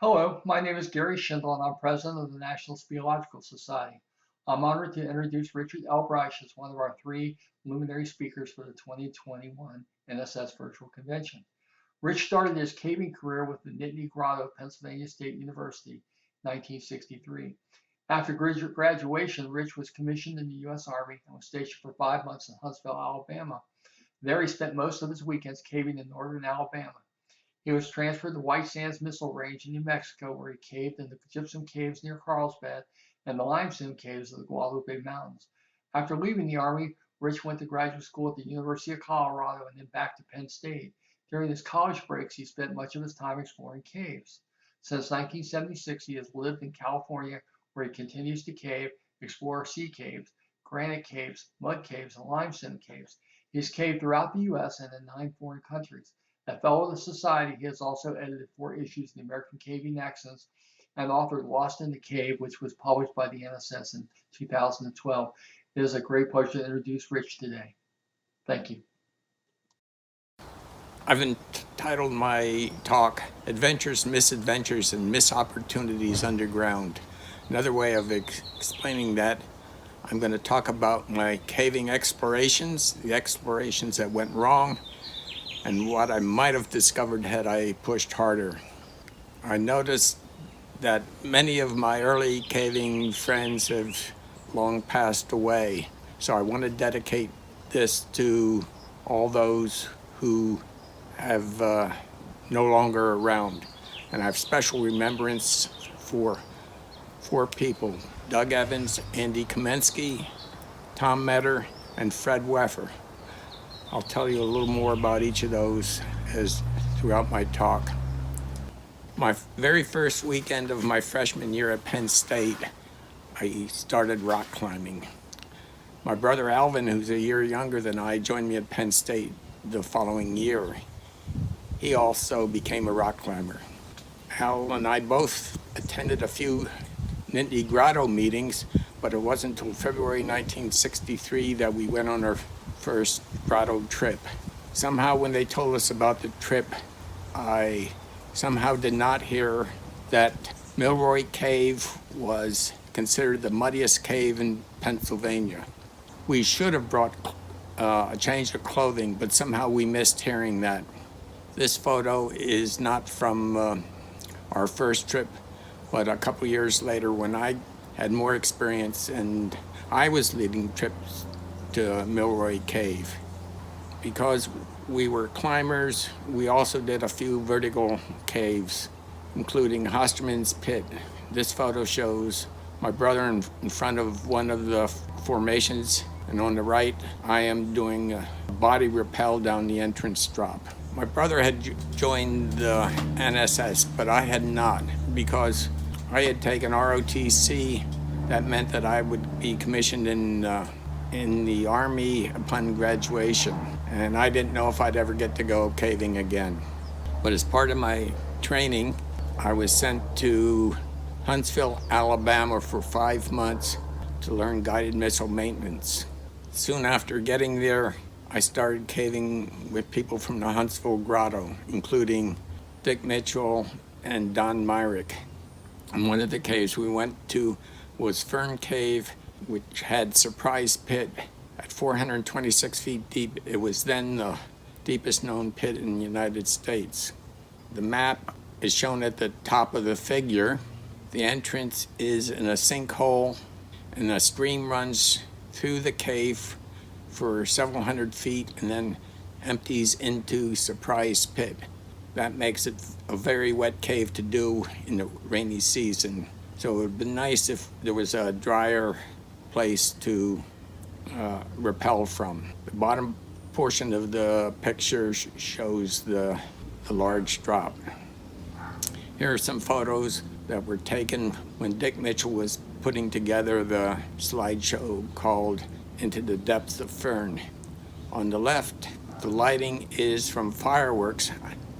Hello, my name is Gary Schindel and I'm president of the National Speleological Society. I'm honored to introduce Richard L. Breisch as one of our three luminary speakers for the 2021 NSS Virtual Convention. Rich started his caving career with the Nittany Grotto, Pennsylvania State University, in 1963. After graduation, Rich was commissioned in the U.S. Army and was stationed for 5 months in Huntsville, Alabama. There he spent most of his weekends caving in northern Alabama. He was transferred to White Sands Missile Range in New Mexico, where he caved in the Gypsum Caves near Carlsbad and the limestone caves of the Guadalupe Mountains. After leaving the Army, Rich went to graduate school at the University of Colorado and then back to Penn State. During his college breaks, he spent much of his time exploring caves. Since 1976, he has lived in California, where he continues to cave, explore sea caves, granite caves, mud caves, and limestone caves. He has caved throughout the U.S. and in 9 foreign countries. A fellow of the Society, he has also edited 4 issues of the American Caving Excellence and authored Lost in the Cave, which was published by the NSS in 2012. It is a great pleasure to introduce Rich today. Thank you. I've entitled my talk, Adventures, Misadventures, and Misopportunities Underground. Another way of explaining that, I'm going to talk about my caving explorations, the explorations that went wrong, and what I might have discovered had I pushed harder. I noticed that many of my early caving friends have long passed away, so I want to dedicate this to all those who have no longer around. And I have special remembrance for 4 people: Doug Evans, Andy Kamensky, Tom Metter, and Fred Weffer. I'll tell you a little more about each of those as throughout my talk. My very first weekend of my freshman year at Penn State, I started rock climbing. My brother Alvin, who's a year younger than I, joined me at Penn State the following year. He also became a rock climber. Al and I both attended a few Nittany Grotto meetings, but it wasn't until February 1963 that we went on our first grotto trip. Somehow when they told us about the trip, I somehow did not hear that Milroy Cave was considered the muddiest cave in Pennsylvania. We should have brought a change of clothing, but somehow we missed hearing that. This photo is not from our first trip, but a couple years later when I had more experience and I was leading trips to Milroy Cave. Because we were climbers, we also did a few vertical caves, including Hosterman's Pit. This photo shows my brother in front of one of the formations, and on the right, I am doing a body rappel down the entrance drop. My brother had joined the NSS, but I had not, because I had taken ROTC. That meant that I would be commissioned in the Army upon graduation, and I didn't know if I'd ever get to go caving again. But as part of my training, I was sent to Huntsville, Alabama for 5 months to learn guided missile maintenance. Soon after getting there, I started caving with people from the Huntsville Grotto, including Dick Mitchell and Don Myrick. And one of the caves we went to was Fern Cave, which had Surprise Pit at 426 feet deep. It was then the deepest known pit in the United States. The map is shown at the top of the figure. The entrance is in a sinkhole, and a stream runs through the cave for several hundred feet and then empties into Surprise Pit. That makes it a very wet cave to do in the rainy season. So it would be nice if there was a drier place to rappel from. The bottom portion of the picture shows the large drop. Here are some photos that were taken when Dick Mitchell was putting together the slideshow called Into the Depths of Fern. On the left, the lighting is from fireworks.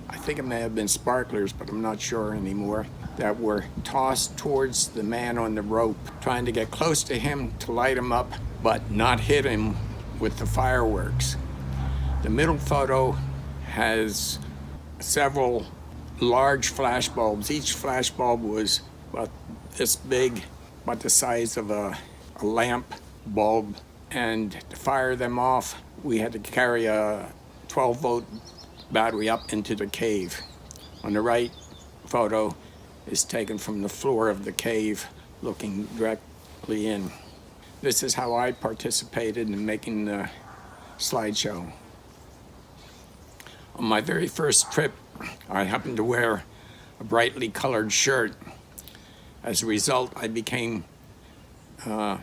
I think it may have been sparklers, but I'm not sure anymore, that were tossed towards the man on the rope, trying to get close to him to light him up, but not hit him with the fireworks. The middle photo has several large flash bulbs. Each flash bulb was about this big, about the size of a lamp bulb. And to fire them off, we had to carry a 12-volt battery up into the cave. On the right photo is taken from the floor of the cave, looking directly in. This is how I participated in making the slideshow. On my very first trip, I happened to wear a brightly colored shirt. As a result, I became the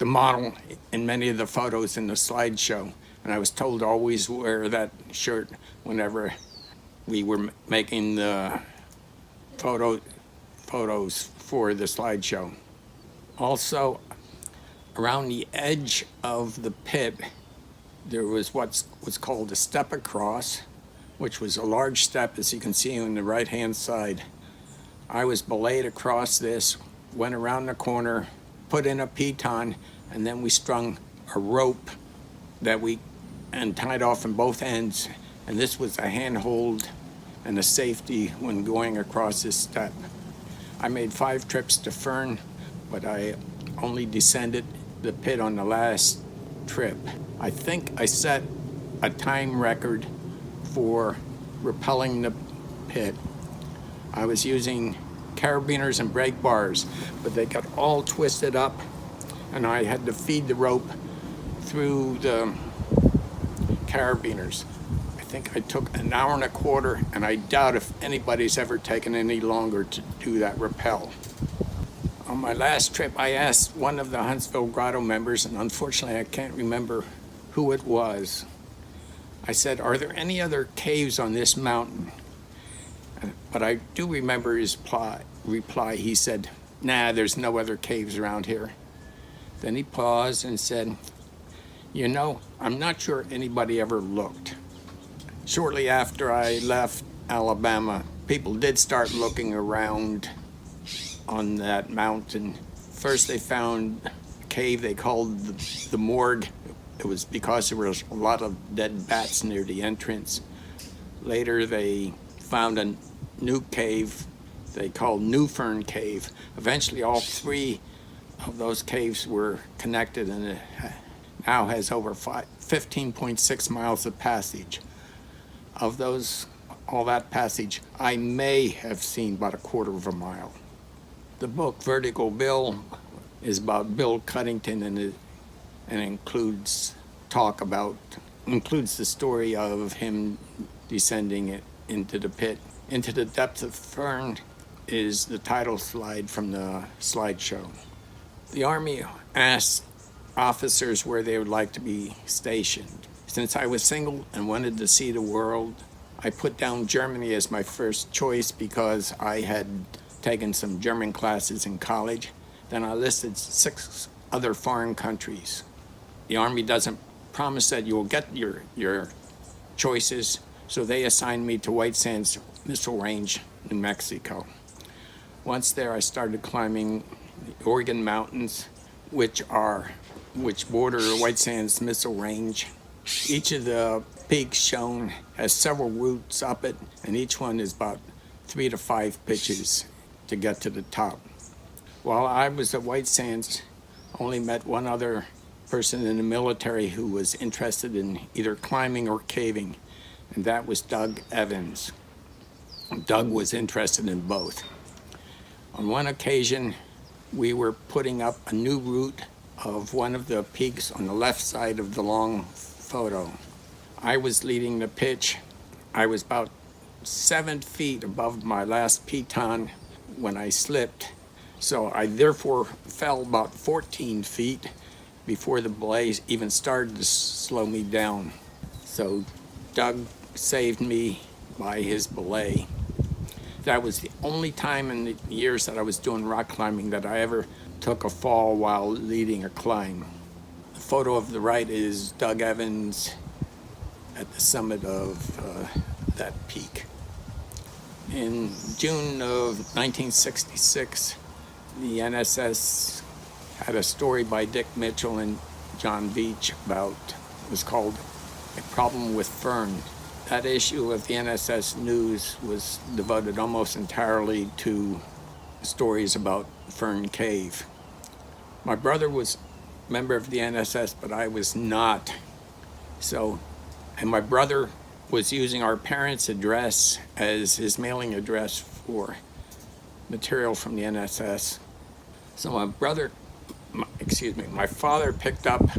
model in many of the photos in the slideshow, and I was told to always wear that shirt whenever we were making the photos for the slideshow. Also, around the edge of the pit, there was what's called a step across, which was a large step, as you can see on the right-hand side. I was belayed across this, went around the corner, put in a piton, and then we strung a rope and tied off on both ends. And this was a handhold and a safety when going across this step. I made 5 trips to Fern, but I only descended the pit on the last trip. I think I set a time record for rappelling the pit. I was using carabiners and brake bars, but they got all twisted up, and I had to feed the rope through the carabiners. I think I took an hour and a quarter, and I doubt if anybody's ever taken any longer to do that rappel. On my last trip, I asked one of the Huntsville Grotto members, and unfortunately I can't remember who it was. I said, "Are there any other caves on this mountain?" But I do remember his reply. He said, "Nah, there's no other caves around here." Then he paused and said, "You know, I'm not sure anybody ever looked." Shortly after I left Alabama, people did start looking around on that mountain. First they found a cave they called the morgue. It was because there was a lot of dead bats near the entrance. Later they found a new cave they called New Fern Cave. Eventually all 3 of those caves were connected, and it now has over 15.6 miles of passage. Of all that passage, I may have seen about a quarter of a mile. The book Vertical Bill is about Bill Cuddington, and includes the story of him descending it into the pit. Into the Depths of Fern is the title slide from the slideshow. The Army asked officers where they would like to be stationed. Since I was single and wanted to see the world, I put down Germany as my first choice because I had taken some German classes in college. Then I listed 6 other foreign countries. The Army doesn't promise that you will get your choices, so they assigned me to White Sands Missile Range, New Mexico. Once there, I started climbing the Oregon Mountains, which border White Sands Missile Range. Each of the peaks shown has several routes up it, and each one is about 3 to 5 pitches to get to the top. While I was at White Sands, I only met one other person in the military who was interested in either climbing or caving, and that was Doug Evans. Doug was interested in both. On one occasion, we were putting up a new route of one of the peaks on the left side of the long photo. I was leading the pitch. I was about 7 feet above my last piton when I slipped, so I therefore fell about 14 feet before the belay even started to slow me down. So Doug saved me by his belay. That was the only time in the years that I was doing rock climbing that I ever took a fall while leading a climb. The photo of the right is Doug Evans at the summit of that peak. In June of 1966, the NSS had a story by Dick Mitchell and John Veach about, it was called A Problem with Fern. That issue of the NSS News was devoted almost entirely to stories about Fern Cave. My brother was a member of the NSS, but I was not. And my brother was using our parents' address as his mailing address for material from the NSS. So my father picked up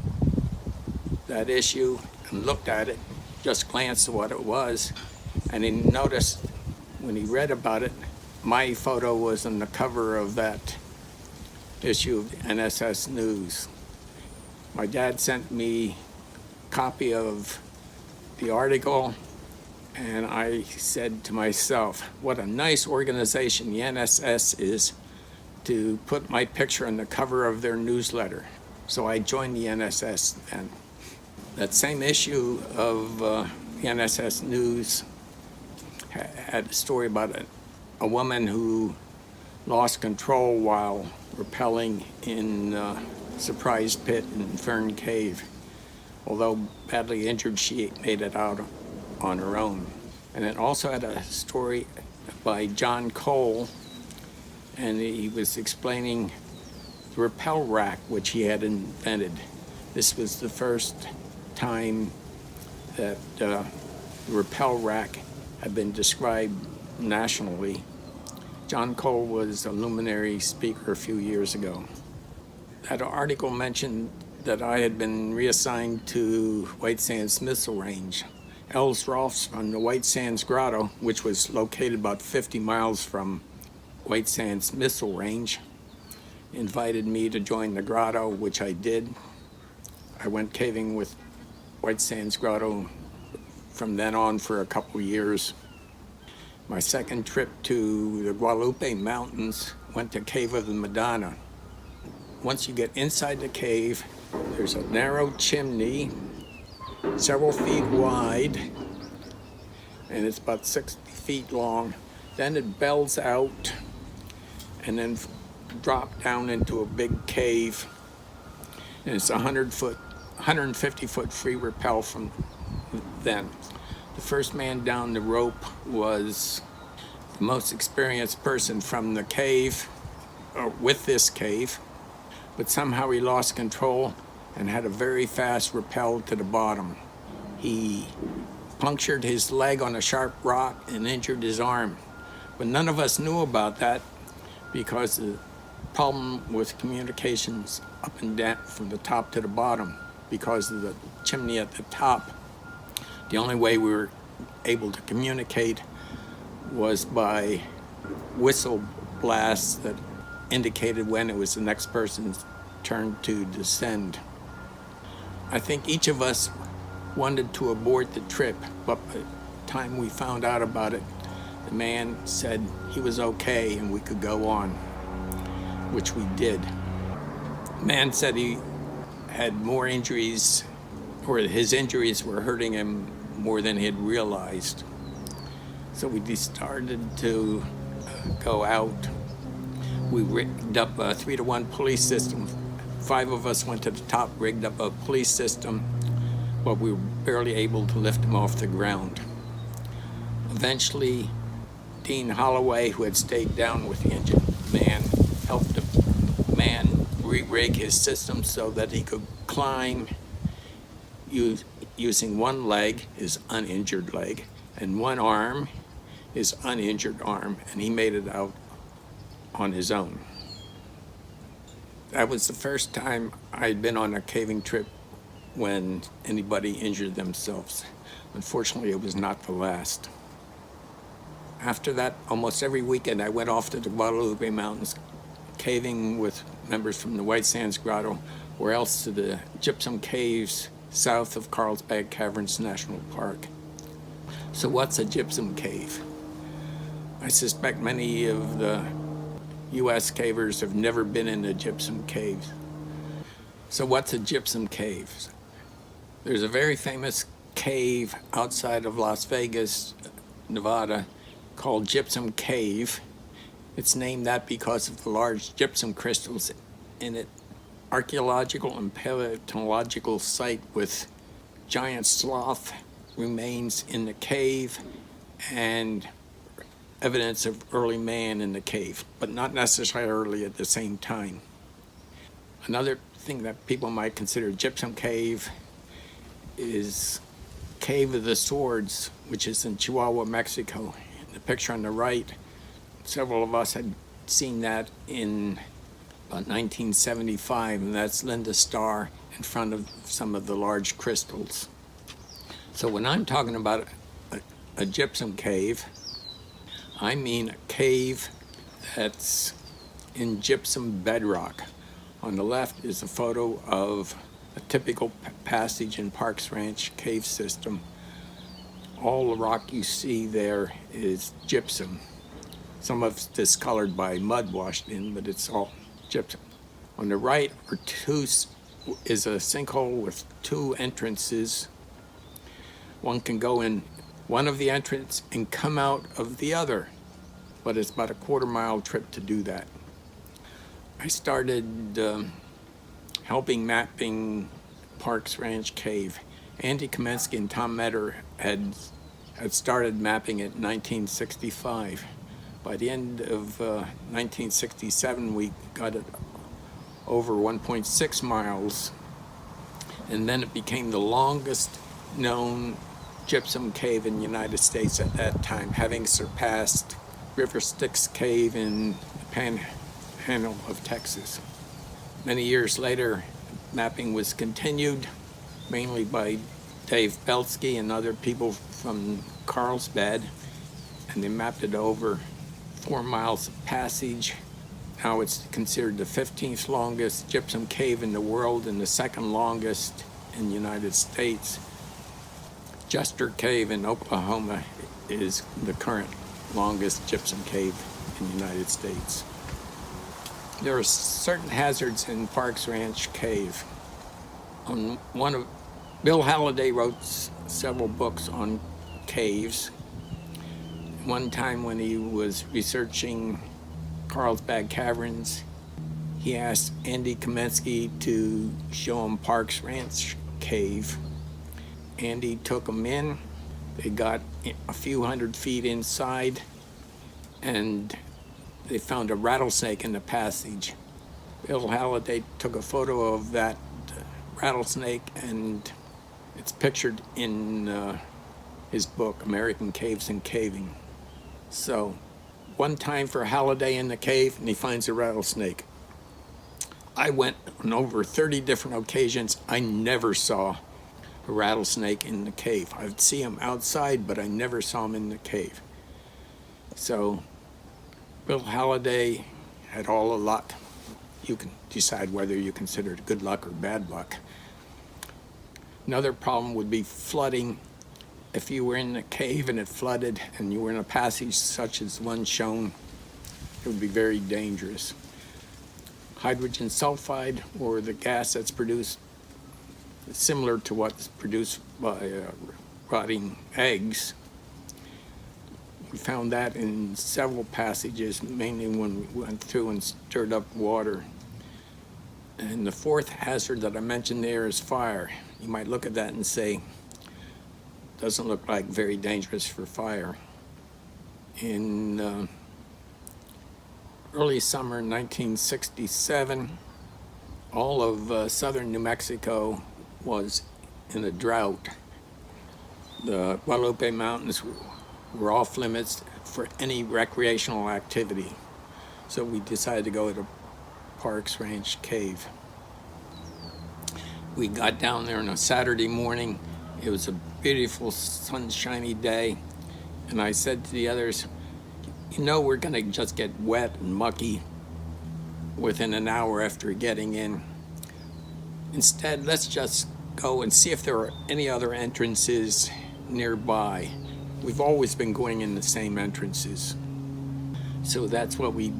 that issue and looked at it, just glanced at what it was, and he noticed when he read about it, my photo was on the cover of that issue of the NSS News. My dad sent me a copy of the article, and I said to myself, what a nice organization the NSS is to put my picture on the cover of their newsletter. So I joined the NSS, and that same issue of the NSS News had a story about a woman who lost control while rappelling in a surprise pit in Fern Cave. Although badly injured, she made it out on her own. And it also had a story by John Cole, and he was explaining the rappel rack which he had invented. This was the first time that the rappel rack had been described nationally. John Cole was a Luminary speaker a few years ago. That article mentioned that I had been reassigned to White Sands Missile Range. Els Rolfs from the White Sands Grotto, which was located about 50 miles from White Sands Missile Range, invited me to join the grotto, which I did. I went caving with White Sands Grotto from then on for a couple years. My second trip to the Guadalupe Mountains went to Cave of the Madonna. Once you get inside the cave, there's a narrow chimney, several feet wide, and it's about 60 feet long. Then it bells out and then drop down into a big cave, and it's 150 foot free rappel from then. The first man down the rope was the most experienced person from the cave, or with this cave, but somehow he lost control and had a very fast rappel to the bottom. He punctured his leg on a sharp rock and injured his arm. But none of us knew about that because the problem with communications up and down from the top to the bottom, because of the chimney at the top, the only way we were able to communicate was by whistle blasts that indicated when it was the next person's turn to descend. I think each of us wanted to abort the trip, but by the time we found out about it, the man said he was okay and we could go on, which we did. The man said he had more injuries, or his injuries were hurting him more than he had realized. So we started to go out. We rigged up a 3-to-1 police system. 5 of us went to the top, rigged up a police system, but we were barely able to lift him off the ground. Eventually, Dean Holloway, who had stayed down with the injured man, helped the man re-rig his system so that he could climb using one leg, his uninjured leg, and one arm, his uninjured arm, and he made it out on his own. That was the first time I'd been on a caving trip when anybody injured themselves. Unfortunately, it was not the last. After that, almost every weekend I went off to the Guadalupe Mountains, caving with members from the White Sands Grotto, or else to the Gypsum Caves south of Carlsbad Caverns National Park. So what's a gypsum cave? I suspect many of the U.S. cavers have never been in a gypsum cave. So what's a gypsum cave? There's a very famous cave outside of Las Vegas, Nevada, called Gypsum Cave. It's named that because of the large gypsum crystals in it. Archaeological and paleontological site with giant sloth remains in the cave and evidence of early man in the cave, but not necessarily at the same time. Another thing that people might consider Gypsum Cave is Cave of the Swords, which is in Chihuahua, Mexico. In the picture on the right, several of us had seen that in about 1975, and that's Linda Starr in front of some of the large crystals. So when I'm talking about a gypsum cave, I mean a cave that's in gypsum bedrock. On the left is a photo of a typical passage in Parks Ranch cave system. All the rock you see there is gypsum. Some of it's discolored by mud washed in, but it's all gypsum. On the right is a sinkhole with two entrances. One can go in one of the entrances and come out of the other, but it's about a quarter-mile trip to do that. I started helping mapping Parks Ranch Cave. Andy Kamensky and Tom Metter had started mapping it in 1965. By the end of 1967, we got it over 1.6 miles, and then it became the longest known gypsum cave in the United States at that time, having surpassed River Styx Cave in the Panhandle of Texas. Many years later, mapping was continued, mainly by Dave Belsky and other people from Carlsbad, and they mapped it over 4 miles of passage. Now it's considered the 15th longest gypsum cave in the world and the second longest in the United States. Jester Cave in Oklahoma is the current longest gypsum cave in the United States. There are certain hazards in Parks Ranch Cave. Bill Halliday wrote several books on caves. One time when he was researching Carlsbad Caverns, he asked Andy Kamensky to show him Parks Ranch Cave. Andy took him in. They got a few hundred feet inside, and they found a rattlesnake in the passage. Bill Halliday took a photo of that rattlesnake, and it's pictured in his book, American Caves and Caving. So, one time for Halliday in the cave, and he finds a rattlesnake. I went on over 30 different occasions. I never saw a rattlesnake in the cave. I'd see him outside, but I never saw him in the cave. So, Bill Halliday had all the luck. You can decide whether you consider it good luck or bad luck. Another problem would be flooding. If you were in the cave and it flooded and you were in a passage such as one shown, it would be very dangerous. Hydrogen sulfide, or the gas that's produced similar to what's produced by rotting eggs, we found that in several passages, mainly when we went through and stirred up water. And the fourth hazard that I mentioned there is fire. You might look at that and say, doesn't look like very dangerous for fire. In early summer 1967, all of southern New Mexico was in a drought. The Guadalupe Mountains were off limits for any recreational activity. So we decided to go to Parks Ranch Cave. We got down there on a Saturday morning. It was a beautiful sunshiny day, and I said to the others, you know, we're gonna just get wet and mucky within an hour after getting in. Instead, let's just go and see if there are any other entrances nearby. We've always been going in the same entrances. So that's what we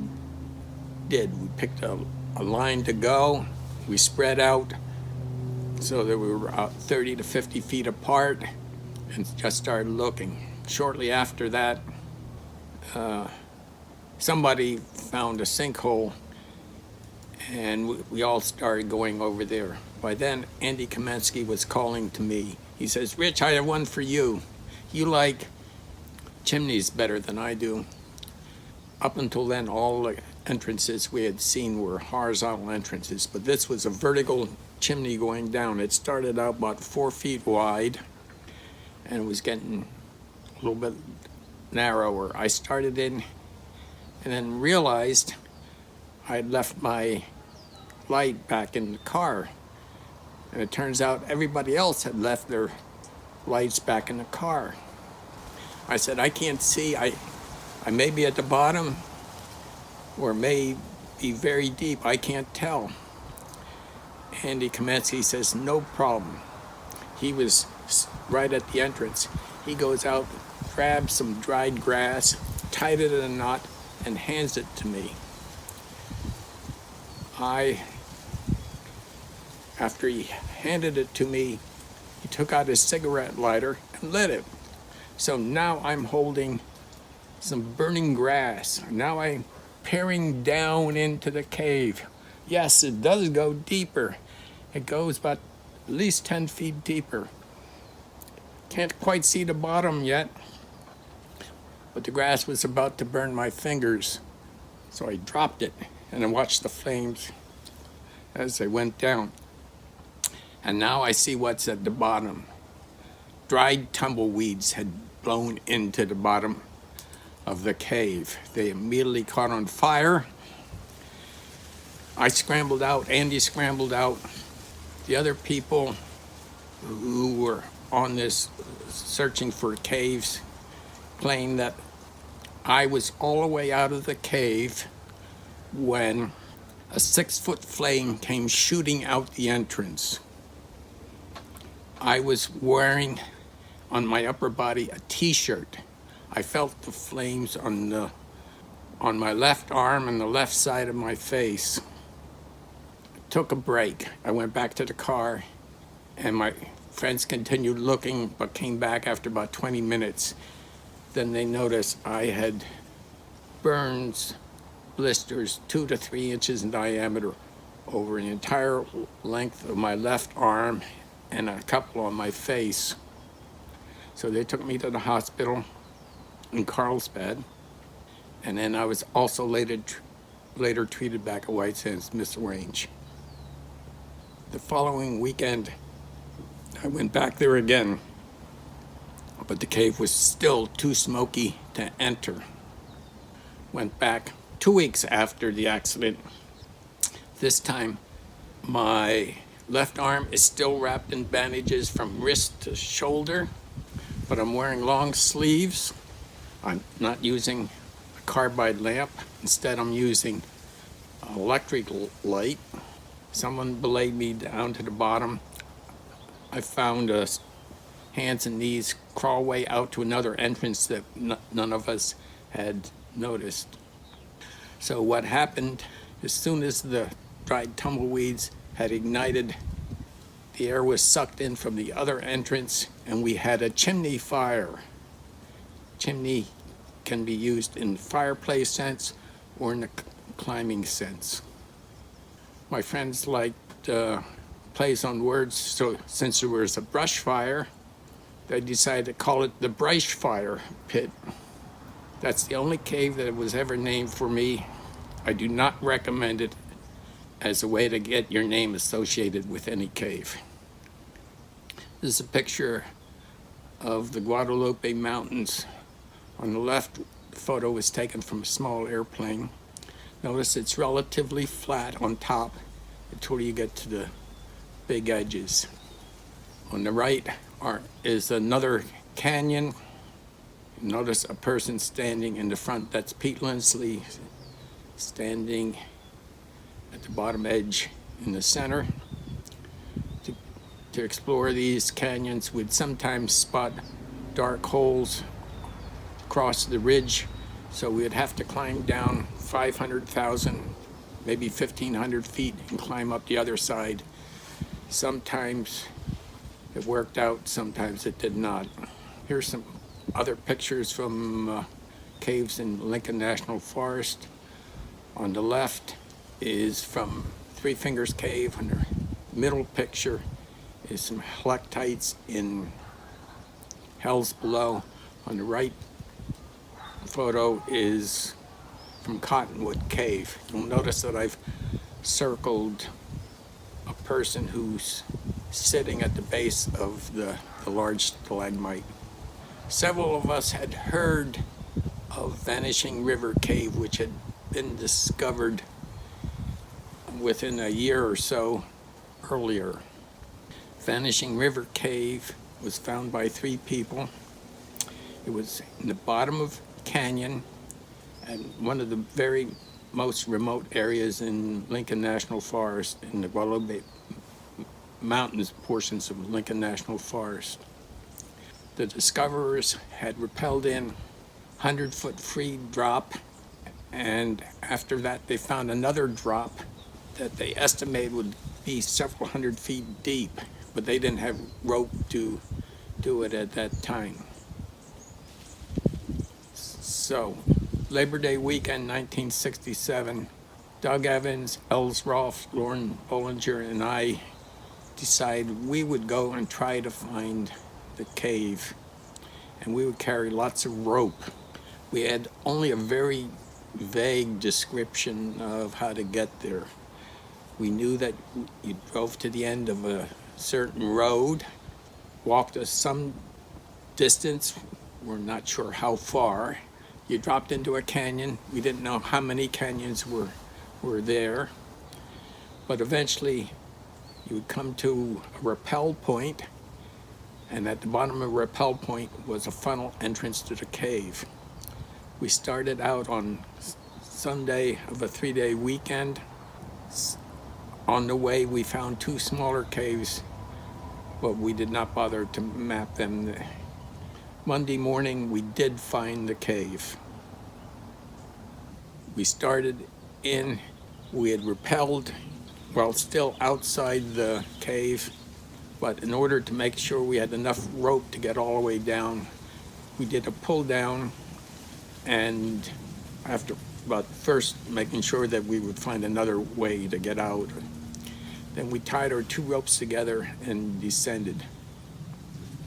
did. We picked a line to go. We spread out so that we were 30 to 50 feet apart and just started looking. Shortly after that, somebody found a sinkhole, and we all started going over there. By then, Andy Kamensky was calling to me. He says, Rich, I have one for you. You like chimneys better than I do. Up until then, all the entrances we had seen were horizontal entrances, but this was a vertical chimney going down. It started out about 4 feet wide and it was getting a little bit narrower. I started in and then realized I'd left my light back in the car. And it turns out everybody else had left their lights back in the car. I said, I can't see. I may be at the bottom or may be very deep. I can't tell. Andy Kamenetsky says, no problem. He was right at the entrance. He goes out, grabs some dried grass, tied it in a knot, and hands it to me. After he handed it to me, he took out his cigarette lighter and lit it. So now I'm holding some burning grass. Now I'm peering down into the cave. Yes, it does go deeper. It goes about at least 10 feet deeper. Can't quite see the bottom yet, but the grass was about to burn my fingers. So I dropped it and I watched the flames as they went down. And now I see what's at the bottom. Dried tumbleweeds had blown into the bottom of the cave. They immediately caught on fire. I scrambled out, Andy scrambled out. The other people who were on this searching for caves claimed that I was all the way out of the cave when a 6-foot flame came shooting out the entrance. I was wearing on my upper body a t-shirt. I felt the flames on my left arm and the left side of my face. I took a break. I went back to the car and my friends continued looking but came back after about 20 minutes. Then they noticed I had burns, blisters 2 to 3 inches in diameter over the entire length of my left arm and a couple on my face. So they took me to the hospital in Carlsbad, and then I was also later treated back at White Sands, Missile Range. The following weekend, I went back there again, but the cave was still too smoky to enter. Went back 2 weeks after the accident. This time, my left arm is still wrapped in bandages from wrist to shoulder, but I'm wearing long sleeves. I'm not using a carbide lamp. Instead, I'm using an electric light. Someone belayed me down to the bottom. I found hands and knees crawl way out to another entrance that none of us had noticed. So what happened, as soon as the dried tumbleweeds had ignited, the air was sucked in from the other entrance and we had a chimney fire. Chimney can be used in the fireplace sense or in the climbing sense. My friends liked plays on words, so since there was a brush fire, they decided to call it the Breisch fire pit. That's the only cave that was ever named for me. I do not recommend it as a way to get your name associated with any cave. This is a picture of the Guadalupe Mountains. On the left, the photo was taken from a small airplane. Notice it's relatively flat on top until you get to the big edges. On the right is another canyon. Notice a person standing in the front. That's Pete Lindsley standing at the bottom edge in the center. To explore these canyons, we'd sometimes spot dark holes across the ridge, so we'd have to climb down 500,000, maybe 1,500 feet and climb up the other side. Sometimes it worked out, sometimes it did not. Here's some other pictures from caves in Lincoln National Forest. On the left is from Three Fingers Cave, and the middle picture is some helictites in Hells Below. On the right photo is from Cottonwood Cave. You'll notice that I've circled a person who's sitting at the base of the large stalagmite. Several of us had heard of Vanishing River Cave, which had been discovered within a year or so earlier. Vanishing River Cave was found by 3 people. It was in the bottom of a canyon and one of the very most remote areas in Lincoln National Forest, in the Guadalupe Mountains portions of Lincoln National Forest. The discoverers had rappelled in 100-foot free drop, and after that they found another drop that they estimated would be several hundred feet deep, but they didn't have rope to do it at that time. So, Labor Day weekend 1967, Doug Evans, Els Rolfe, Lauren Bollinger, and I decided we would go and try to find the cave, and we would carry lots of rope. We had only a very vague description of how to get there. We knew that you drove to the end of a certain road, walked us some distance, we're not sure how far. You dropped into a canyon. We didn't know how many canyons were there, but eventually you would come to a rappel point, and at the bottom of a rappel point was a funnel entrance to the cave. We started out on Sunday of a 3-day weekend. On the way we found 2 smaller caves, but we did not bother to map them. Monday morning we did find the cave. We started in, we had rappelled while still outside the cave, but in order to make sure we had enough rope to get all the way down, we did a pull down, and after first making sure that we would find another way to get out, then we tied our 2 ropes together and descended.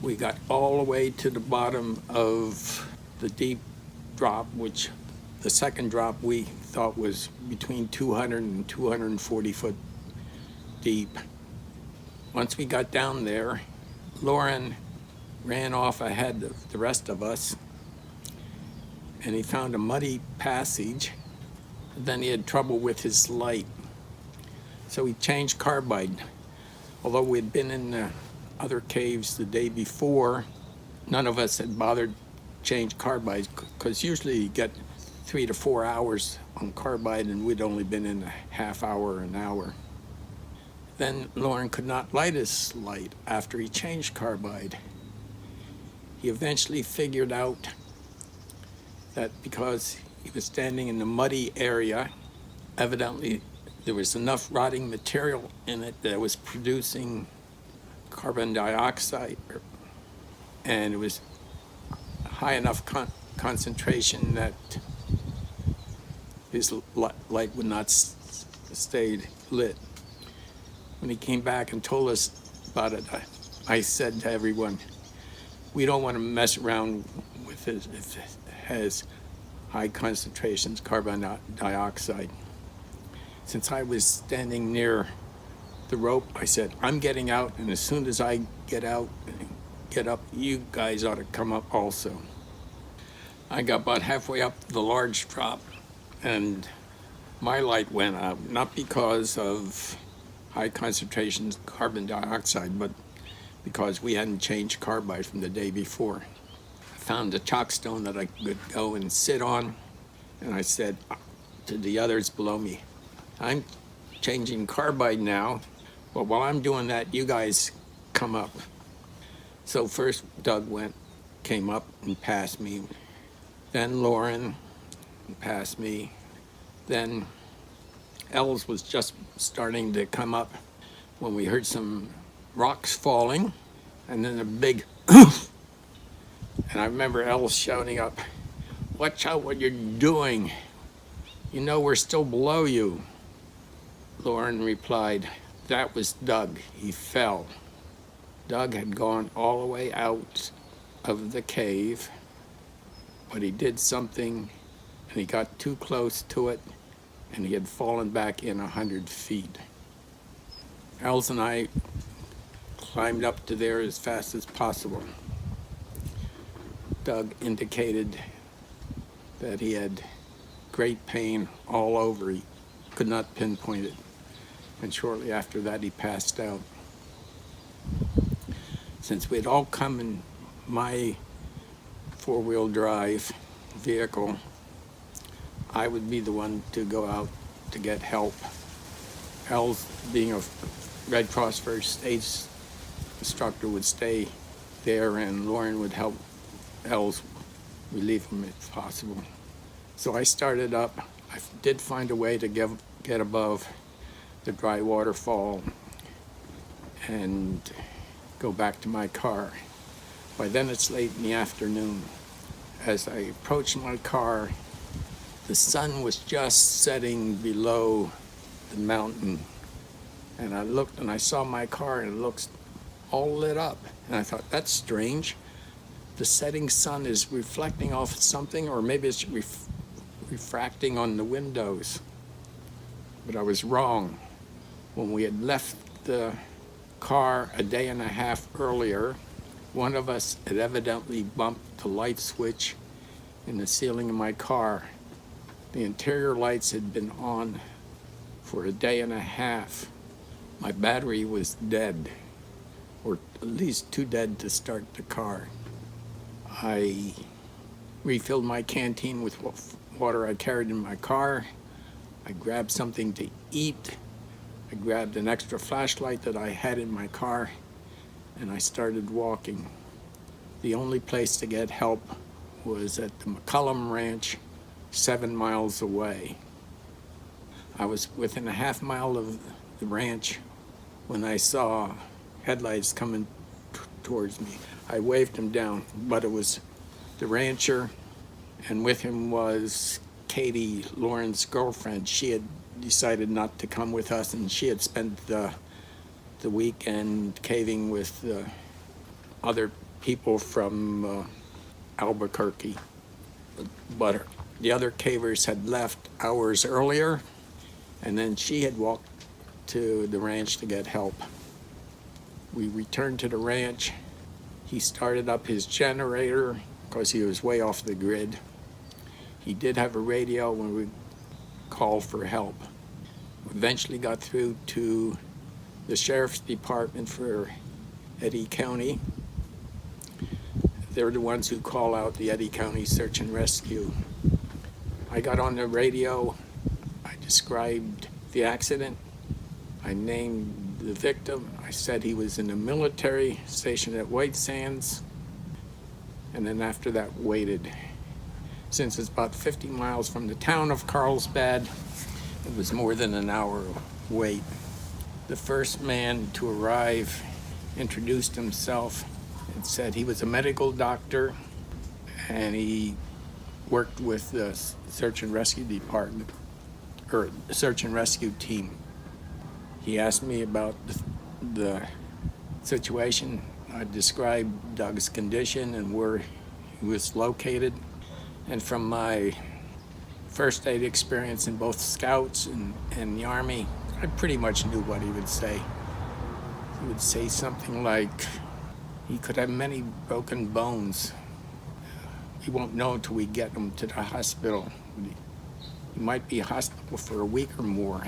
We got all the way to the bottom of the deep drop, which the second drop we thought was between 200 and 240 foot deep. Once we got down there, Lauren ran off ahead of the rest of us, and he found a muddy passage. Then he had trouble with his light, so he changed carbide. Although we had been in the other caves the day before, none of us had bothered change carbides, because usually you get 3 to 4 hours on carbide, and we'd only been in a half hour, an hour. Then Lauren could not light his light after he changed carbide. He eventually figured out that because he was standing in the muddy area, evidently there was enough rotting material in it that was producing carbon dioxide, and it was high enough concentration that his light would not stay lit. When he came back and told us about it, I said to everyone, we don't want to mess around with it if it has high concentrations of carbon dioxide. Since I was standing near the rope, I said, I'm getting out, and as soon as I get out, get up, you guys ought to come up also. I got about halfway up the large drop, and my light went out, not because of high concentrations of carbon dioxide, but because we hadn't changed carbide from the day before. I found a chalk stone that I could go and sit on, and I said to the others below me, I'm changing carbide now, but while I'm doing that, you guys come up. So first Doug came up and passed me, then Lauren passed me, then Els was just starting to come up when we heard some rocks falling, and then a big oof. And I remember Els shouting up, watch out what you're doing. You know we're still below you. Lauren replied, that was Doug, he fell. Doug had gone all the way out of the cave, but he did something and he got too close to it and he had fallen back in 100 feet. Els and I climbed up to there as fast as possible. Doug indicated that he had great pain all over. He could not pinpoint it. And shortly after that, he passed out. Since we'd all come in my four-wheel drive vehicle, I would be the one to go out to get help. Els, being a Red Cross First Aid instructor, would stay there, and Lauren would help Els relieve him if possible. So I started up. I did find a way to get above the dry waterfall and go back to my car. By then it's late in the afternoon. As I approached my car, the sun was just setting below the mountain. And I looked and I saw my car and it looks all lit up. And I thought, that's strange. The setting sun is reflecting off something, or maybe it's refracting on the windows. But I was wrong. When we had left the car a day and a half earlier, one of us had evidently bumped the light switch in the ceiling of my car. The interior lights had been on for a day and a half. My battery was dead, or at least too dead to start the car. I refilled my canteen with water I carried in my car. I grabbed something to eat. I grabbed an extra flashlight that I had in my car, and I started walking. The only place to get help was at the McCullum Ranch, 7 miles away. I was within a half mile of the ranch when I saw headlights coming towards me. I waved him down, but it was the rancher, and with him was Katie, Lauren's girlfriend. She had decided not to come with us, and she had spent the weekend caving with other people from Albuquerque. But the other cavers had left hours earlier, and then she had walked to the ranch to get help. We returned to the ranch. He started up his generator because he was way off the grid. He did have a radio when we called for help. Eventually got through to the sheriff's department for Eddy County. They're the ones who call out the Eddy County Search and Rescue. I got on the radio. I described the accident. I named the victim. I said he was in the military stationed at White Sands. And then after that, waited. Since it's about 50 miles from the town of Carlsbad, it was more than an hour wait. The first man to arrive introduced himself and said he was a medical doctor and he worked with the search and rescue department, or search and rescue team. He asked me about the situation. I described Doug's condition and where he was located. And from my first aid experience in both Scouts and the Army, I pretty much knew what he would say. He would say something like, he could have many broken bones. He won't know until we get him to the hospital. He might be in hospital for a week or more,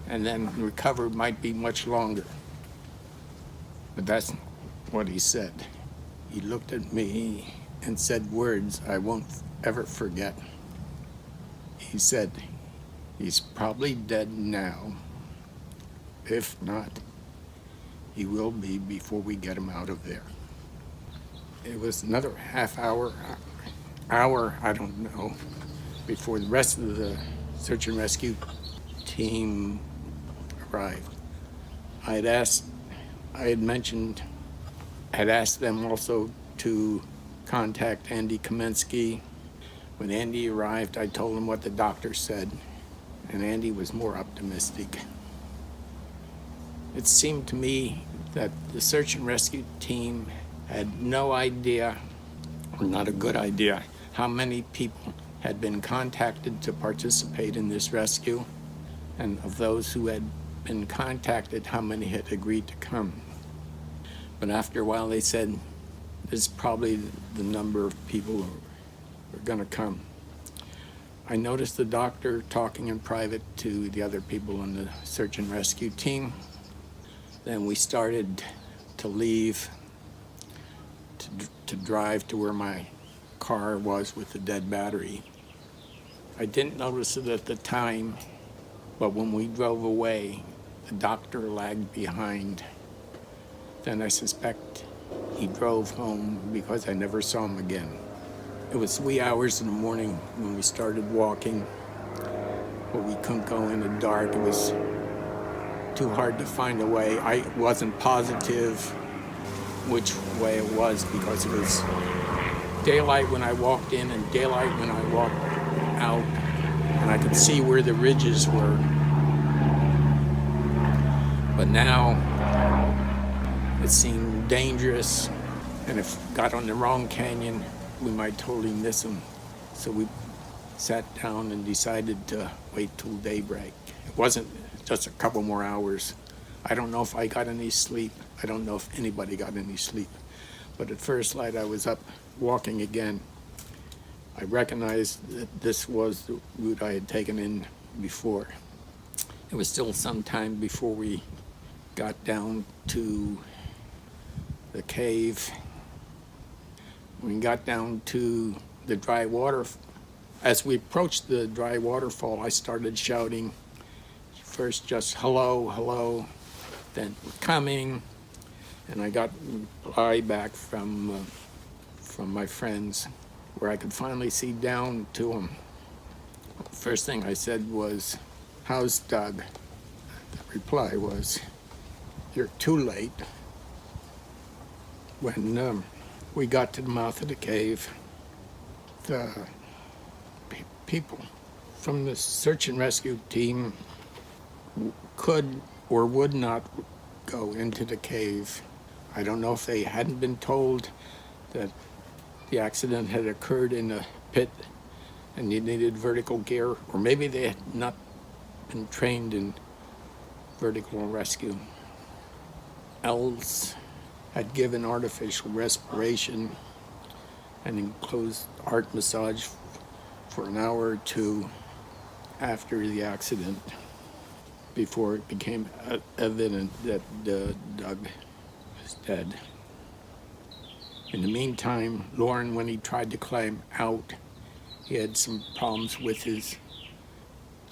and then recovery might be much longer. But that's what he said. He looked at me and said words I won't ever forget. He said, he's probably dead now. If not, he will be before we get him out of there. It was another half hour, I don't know, before the rest of the search and rescue team arrived. I had asked them also to contact Andy Kamensky. When Andy arrived, I told him what the doctor said, and Andy was more optimistic. It seemed to me that the search and rescue team had no idea, or not a good idea, how many people had been contacted to participate in this rescue, and of those who had been contacted, how many had agreed to come. But after a while they said, this is probably the number of people who are going to come. I noticed the doctor talking in private to the other people on the search and rescue team. Then we started to leave, to drive to where my car was with the dead battery. I didn't notice it at the time, but when we drove away, the doctor lagged behind. Then I suspect he drove home because I never saw him again. It was wee hours in the morning when we started walking, but we couldn't go in the dark. It was too hard to find a way. I wasn't positive which way it was because it was daylight when I walked in and daylight when I walked out, and I could see where the ridges were. But now it seemed dangerous, and if we got on the wrong canyon, we might totally miss them. So we sat down and decided to wait till daybreak. It wasn't just a couple more hours. I don't know if I got any sleep. I don't know if anybody got any sleep. But at first light, I was up walking again. I recognized that this was the route I had taken in before. It was still some time before we got down to the cave. When we got down to the dry water, as we approached the dry waterfall, I started shouting, first just hello, hello, then we're coming, and I got a reply back from my friends where I could finally see down to them. The first thing I said was, how's Doug? The reply was, you're too late. When we got to the mouth of the cave, the people from the search and rescue team could or would not go into the cave. I don't know if they hadn't been told that the accident had occurred in a pit and you needed vertical gear, or maybe they had not been trained in vertical rescue. Els had given artificial respiration and enclosed heart massage for an hour or two after the accident, before it became evident that Doug was dead. In the meantime, Lauren, when he tried to climb out, he had some problems with his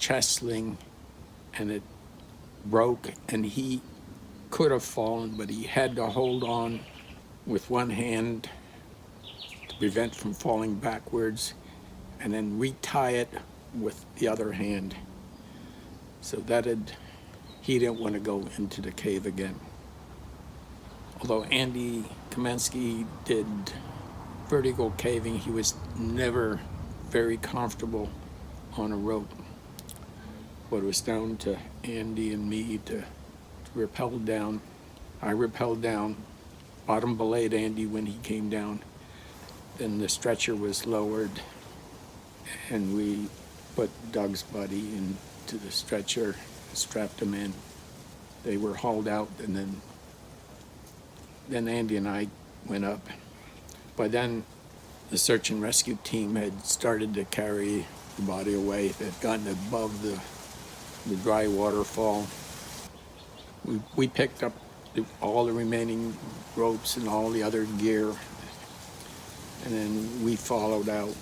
chest sling, and it broke, and he could have fallen, but he had to hold on with one hand to prevent from falling backwards, and then retie it with the other hand. So he didn't want to go into the cave again. Although Andy Kamensky did vertical caving, he was never very comfortable on a rope. But it was down to Andy and me to rappel down. I rappelled down, bottom belayed Andy when he came down. Then the stretcher was lowered, and we put Doug's body into the stretcher, strapped him in. They were hauled out, and then Andy and I went up. By then, the search and rescue team had started to carry the body away. They had gotten above the dry waterfall. We picked up all the remaining ropes and all the other gear, and then we followed out.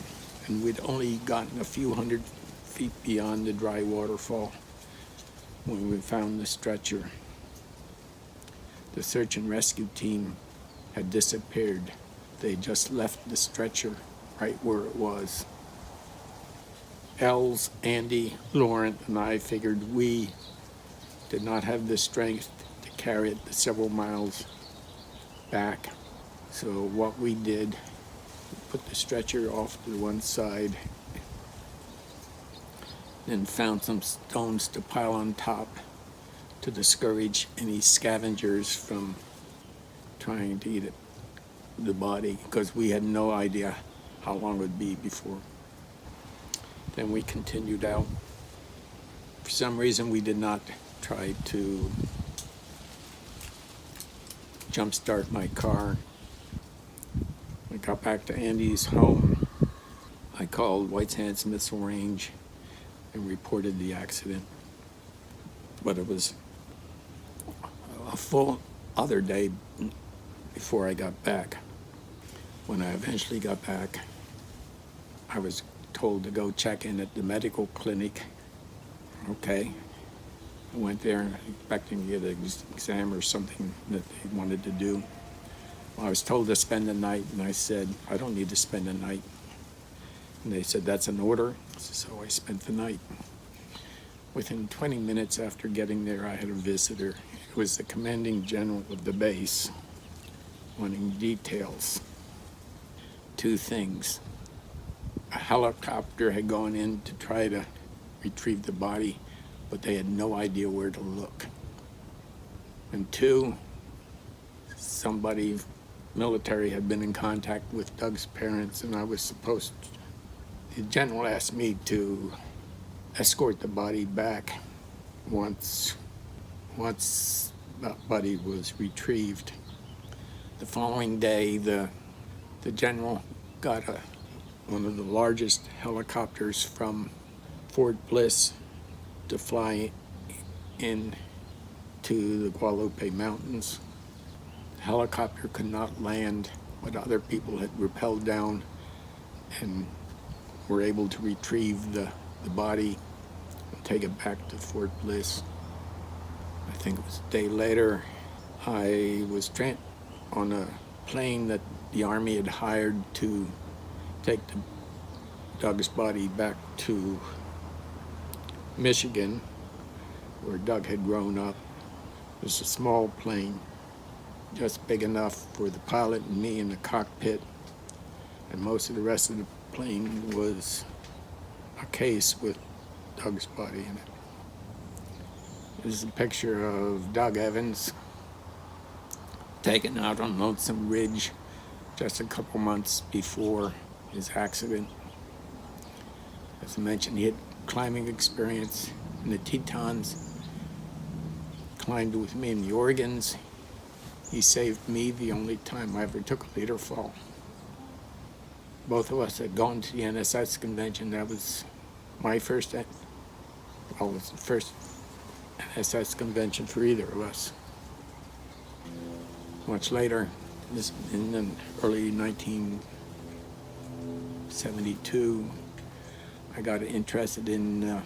And we'd only gotten a few hundred feet beyond the dry waterfall when we found the stretcher. The search and rescue team had disappeared. They just left the stretcher right where it was. Els, Andy, Lauren, and I figured we did not have the strength to carry it the several miles back. So what we did, we put the stretcher off to one side, then found some stones to pile on top to discourage any scavengers from trying to eat it, the body, because we had no idea how long it would be before. Then we continued out. For some reason, we did not try to jumpstart my car. I got back to Andy's home. I called White Sands Missile Range and reported the accident. But it was a full other day before I got back. When I eventually got back, I was told to go check in at the medical clinic. Okay. I went there expecting to get an exam or something that they wanted to do. Well, I was told to spend the night, and I said, I don't need to spend the night. And they said, that's an order. So I spent the night. Within 20 minutes after getting there, I had a visitor. It was the commanding general of the base, wanting details. Two things. A helicopter had gone in to try to retrieve the body, but they had no idea where to look. And two, somebody military had been in contact with Doug's parents, and I was supposed to, the general asked me to escort the body back once that body was retrieved. The following day, the general got one of the largest helicopters from Fort Bliss to fly in to the Guadalupe Mountains. The helicopter could not land, but other people had rappelled down and were able to retrieve the body and take it back to Fort Bliss. I think it was a day later, I was on a plane that the Army had hired to take Doug's body back to Michigan, where Doug had grown up. It was a small plane, just big enough for the pilot and me in the cockpit, and most of the rest of the plane was a case with Doug's body in it. This is a picture of Doug Evans, taken out on Lonesome Ridge just a couple months before his accident. As I mentioned, he had climbing experience in the Tetons, climbed with me in the Oregons. He saved me the only time I ever took a leader fall. Both of us had gone to the NSS convention. That was my first, it was the first NSS convention for either of us. Much later, in the early 1972, I got interested in a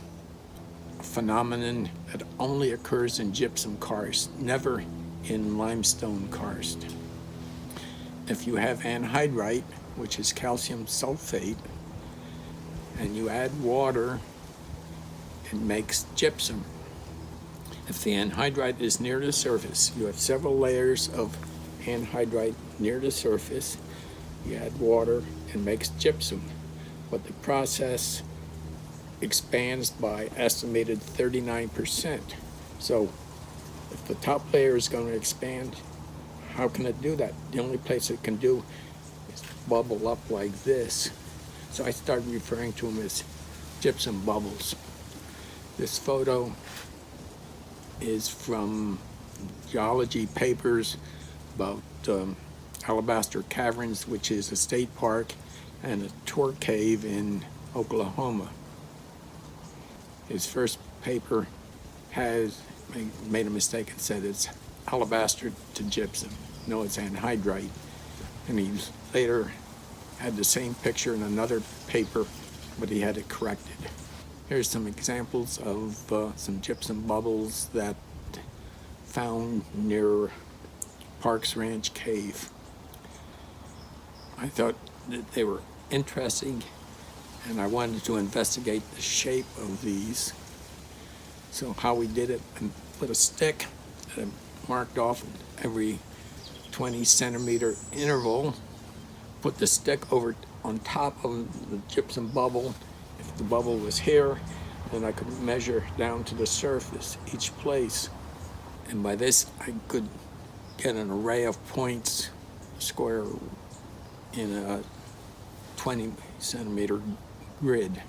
phenomenon that only occurs in gypsum karst, never in limestone karst. If you have anhydrite, which is calcium sulfate, and you add water, it makes gypsum. If the anhydrite is near the surface, you have several layers of anhydrite near the surface, you add water, it makes gypsum. But the process expands by estimated 39%. So if the top layer is going to expand, how can it do that? The only place it can do is bubble up like this. So I started referring to them as gypsum bubbles. This photo is from geology papers about Alabaster Caverns, which is a state park, and a tour cave in Oklahoma. His first paper has made a mistake and said it's alabaster to gypsum. No, it's anhydrite. And he later had the same picture in another paper, but he had it corrected. Here's some examples of some gypsum bubbles that found near Parks Ranch Cave. I thought that they were interesting, and I wanted to investigate the shape of these. So how we did it, and put a stick that I marked off every 20 centimeter interval, put the stick over on top of the gypsum bubble. If the bubble was here, then I could measure down to the surface each place. And by this, I could get an array of points, square in a 20 centimeter grid.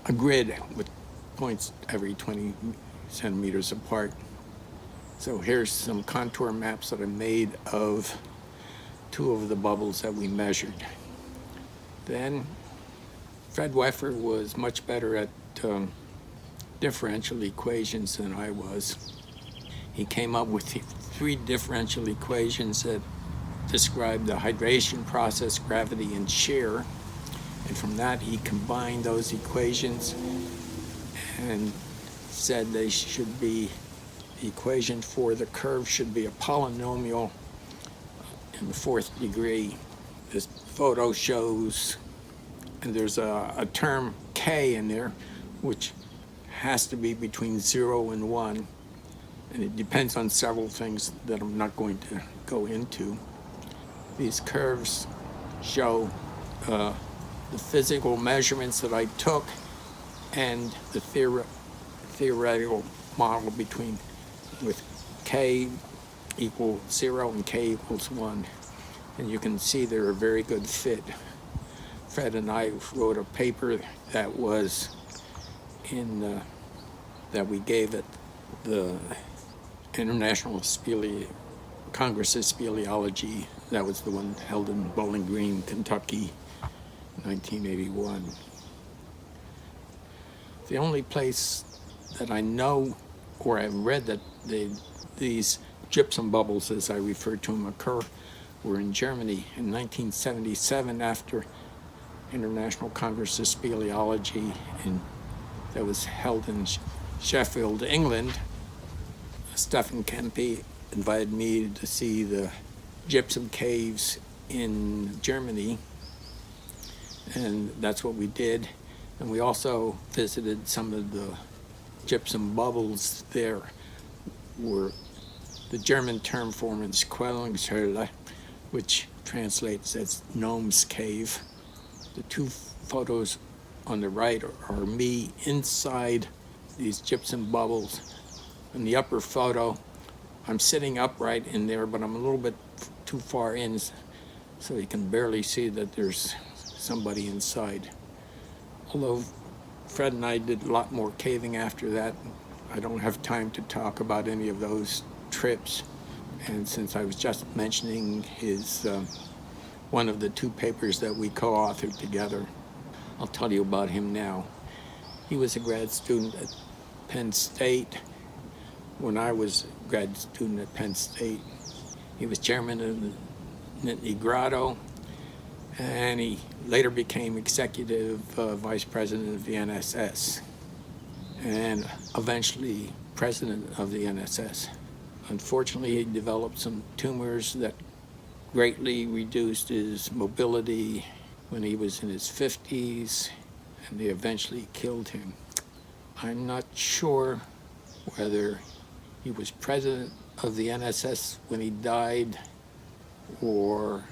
A grid with points every 20 centimeters apart. So here's some contour maps that I made of 2 of the bubbles that we measured. Then Fred Weffer was much better at differential equations than I was. He came up with 3 differential equations that describe the hydration process, gravity, and shear. And from that, he combined those equations and said they should be, the equation for the curve should be a polynomial in the 4th degree. This photo shows, and there's a term K in there, which has to be between 0 and 1. And it depends on several things that I'm not going to go into. These curves show the physical measurements that I took and the theoretical model between with K equals 0 and K equals 1. And you can see they're a very good fit. Fred and I wrote a paper that was in that we gave at the International Congress of Speleology. That was the one held in Bowling Green, Kentucky, 1981. The only place that I know or I've read that these gypsum bubbles, as I refer to them, occur were in Germany in 1977 after International Congress of Speleology that was held in Sheffield, England. Stephen Kempe invited me to see the Gypsum Caves in Germany, and that's what we did. And we also visited some of the gypsum bubbles there, where the German term for them is Quellingshöhle, which translates as Gnome's Cave. The 2 photos on the right are me inside these gypsum bubbles. In the upper photo, I'm sitting upright in there, but I'm a little bit too far in, so you can barely see that there's somebody inside. Although Fred and I did a lot more caving after that, I don't have time to talk about any of those trips. And since I was just mentioning his one of the 2 papers that we co-authored together, I'll tell you about him now. He was a grad student at Penn State. When I was a grad student at Penn State, he was chairman of the Nittany Grotto, and he later became executive vice president of the NSS, and eventually president of the NSS. Unfortunately, he developed some tumors that greatly reduced his mobility when he was in his 50s, and they eventually killed him. I'm not sure whether he was president of the NSS when he died, or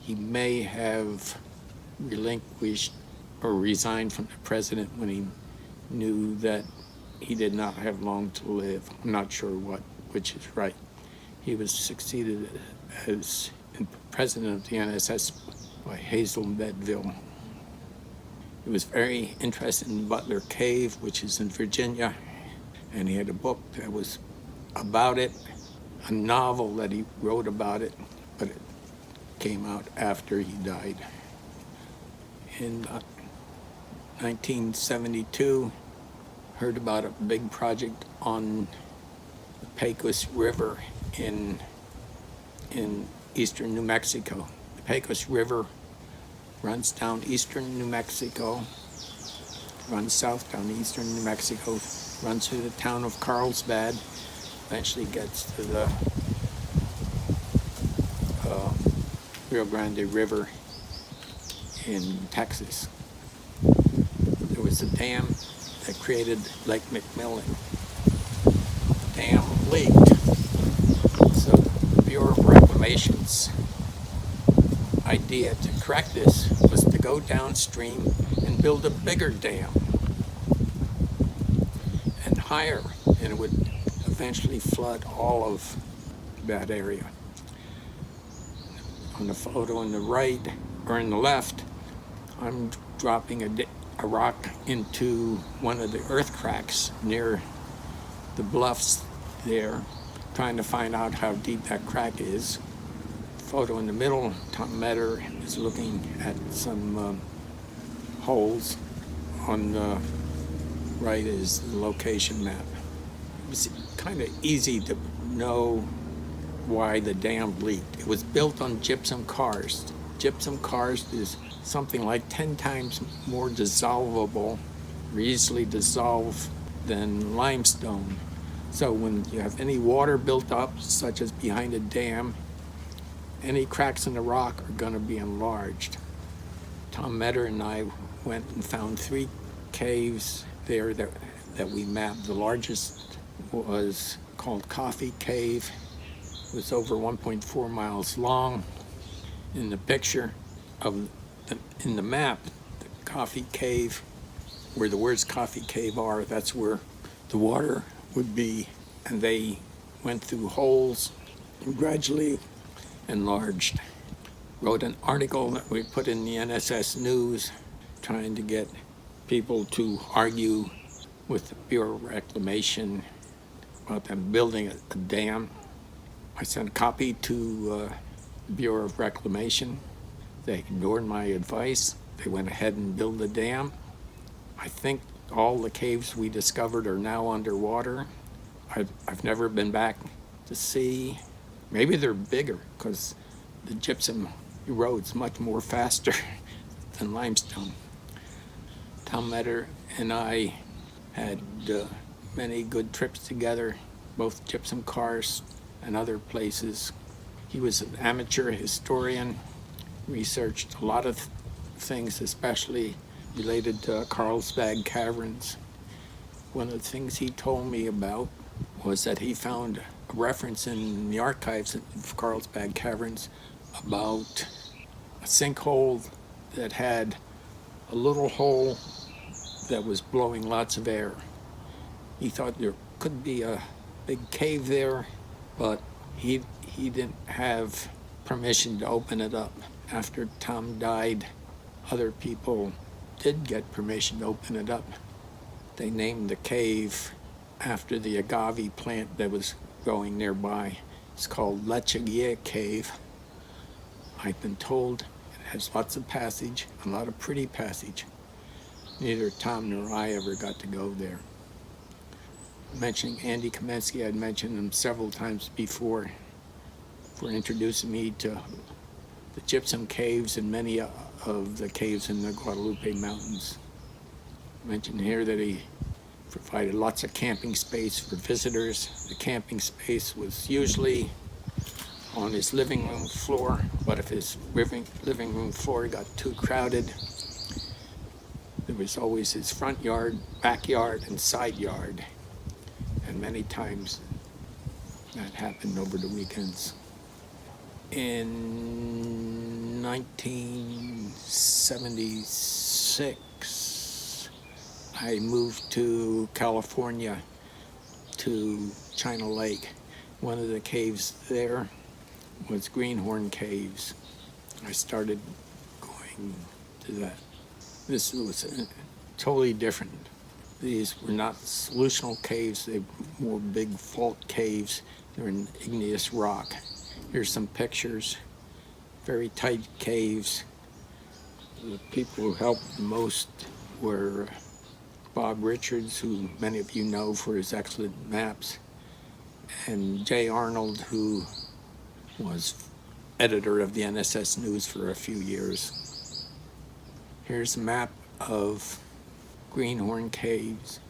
he may have relinquished or resigned from the president when he knew that he did not have long to live. I'm not sure which is right. He was succeeded as president of the NSS by Hazel Medville. He was very interested in Butler Cave, which is in Virginia, and he had a book that was about it, a novel that he wrote about it, but it came out after he died. In 1972, heard about a big project on the Pecos River in eastern New Mexico. The Pecos River runs down eastern New Mexico, runs south down eastern New Mexico, runs through the town of Carlsbad, eventually gets to the Rio Grande River in Texas. There was a dam that created Lake McMillan. The dam leaked, so the Bureau of Reclamation's idea to correct this was to go downstream and build a bigger dam and higher, and it would eventually flood all of that area. On the photo on the right, or on the left, I'm dropping a rock into one of the earth cracks near the bluffs there, trying to find out how deep that crack is. Photo in the middle, Tom Metter is looking at some holes. On the right is the location map. It's kind of easy to know why the dam leaked. It was built on gypsum karst. Gypsum karst is something like 10 times more dissolvable, or easily dissolved, than limestone. So when you have any water built up, such as behind a dam, any cracks in the rock are going to be enlarged. Tom Metter and I went and found 3 caves there that we mapped. The largest was called Coffee Cave. It was over 1.4 miles long. In the picture in the map, the Coffee Cave, where the words Coffee Cave are, that's where the water would be, and they went through holes and gradually enlarged. Wrote an article that we put in the NSS News trying to get people to argue with the Bureau of Reclamation about them building a dam. I sent a copy to the Bureau of Reclamation. They ignored my advice. They went ahead and built the dam. I think all the caves we discovered are now underwater. I've never been back to see. Maybe they're bigger because the gypsum erodes much more faster than limestone. Tom Metter and I had many good trips together, both gypsum karst and other places. He was an amateur historian, researched a lot of things, especially related to Carlsbad caverns. One of the things he told me about was that he found a reference in the archives of Carlsbad caverns about a sinkhole that had a little hole that was blowing lots of air. He thought there could be a big cave there, but he didn't have permission to open it up. After Tom died, other people did get permission to open it up. They named the cave after the agave plant that was growing nearby. It's called Luminary Cave. I've been told it has lots of passage, a lot of pretty passage. Neither Tom nor I ever got to go there. Mentioning Andy Kamensky, I'd mentioned him several times before for introducing me to the Gypsum Caves and many of the caves in the Guadalupe Mountains. I mentioned here that he provided lots of camping space for visitors. The camping space was usually on his living room floor, but if his living room floor got too crowded, there was always his front yard, backyard, and side yard. And many times that happened over the weekends. In 1976, I moved to California, to China Lake. One of the caves there was Greenhorn Caves. I started going to that. This was totally different. These were not solutional caves, they were more big fault caves. They're in igneous rock. Here's some pictures, very tight caves. The people who helped the most were Bob Richards, who many of you know for his excellent maps, and Jay Arnold, who was editor of the NSS News for a few years. Here's a map of Greenhorn Caves.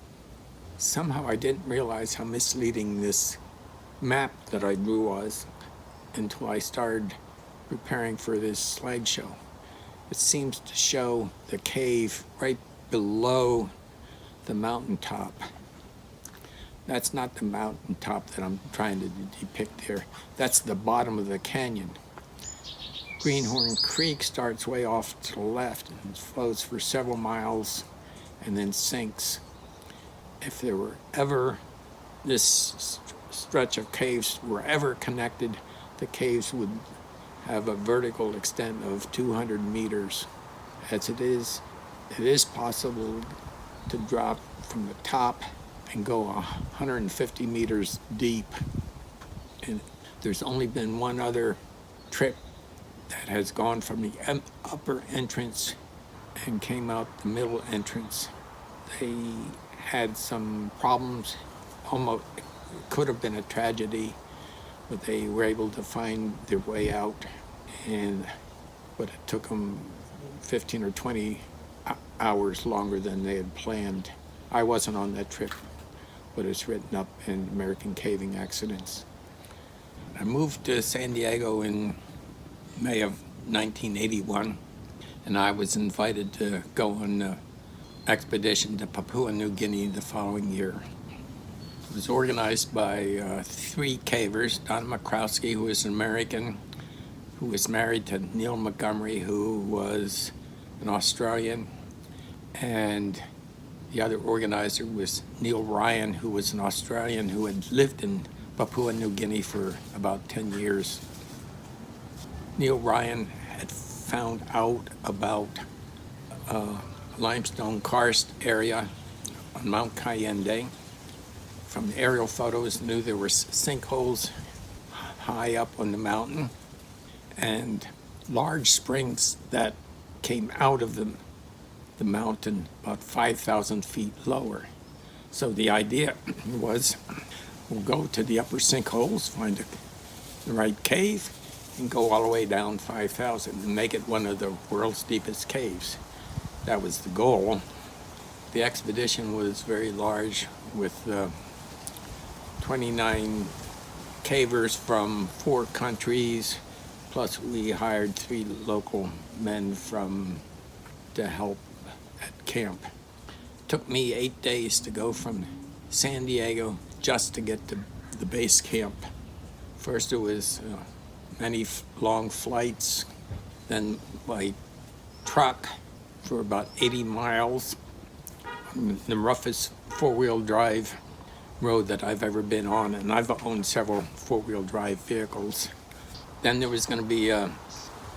Somehow I didn't realize how misleading this map that I drew was until I started preparing for this slideshow. It seems to show the cave right below the mountaintop. That's not the mountaintop that I'm trying to depict here. That's the bottom of the canyon. Greenhorn Creek starts way off to the left and flows for several miles and then sinks. If there were ever this stretch of caves were ever connected, the caves would have a vertical extent of 200 meters. As it is possible to drop from the top and go 150 meters deep. And there's only been one other trip that has gone from the upper entrance and came out the middle entrance. They had some problems, almost could have been a tragedy, but they were able to find their way out, but it took them 15 or 20 hours longer than they had planned. I wasn't on that trip, but it's written up in American Caving Accidents. I moved to San Diego in May of 1981, and I was invited to go on an expedition to Papua New Guinea the following year. It was organized by 3 cavers, Don McCrowski, who is an American, who was married to Neil Montgomery, who was an Australian, and the other organizer was Neil Ryan, who was an Australian who had lived in Papua New Guinea for about 10 years. Neil Ryan had found out about limestone karst area on Mount Cayenne. From the aerial photos, knew there were sinkholes high up on the mountain and large springs that came out of the mountain about 5,000 feet lower. So the idea was, we'll go to the upper sinkholes, find the right cave, and go all the way down 5,000 and make it one of the world's deepest caves. That was the goal. The expedition was very large, with 29 cavers from 4 countries, plus we hired 3 local men to help at camp. It took me 8 days to go from San Diego just to get to the base camp. First it was many long flights, then by truck for about 80 miles, the roughest 4-wheel drive road that I've ever been on, and I've owned several 4-wheel drive vehicles. Then there was going to be a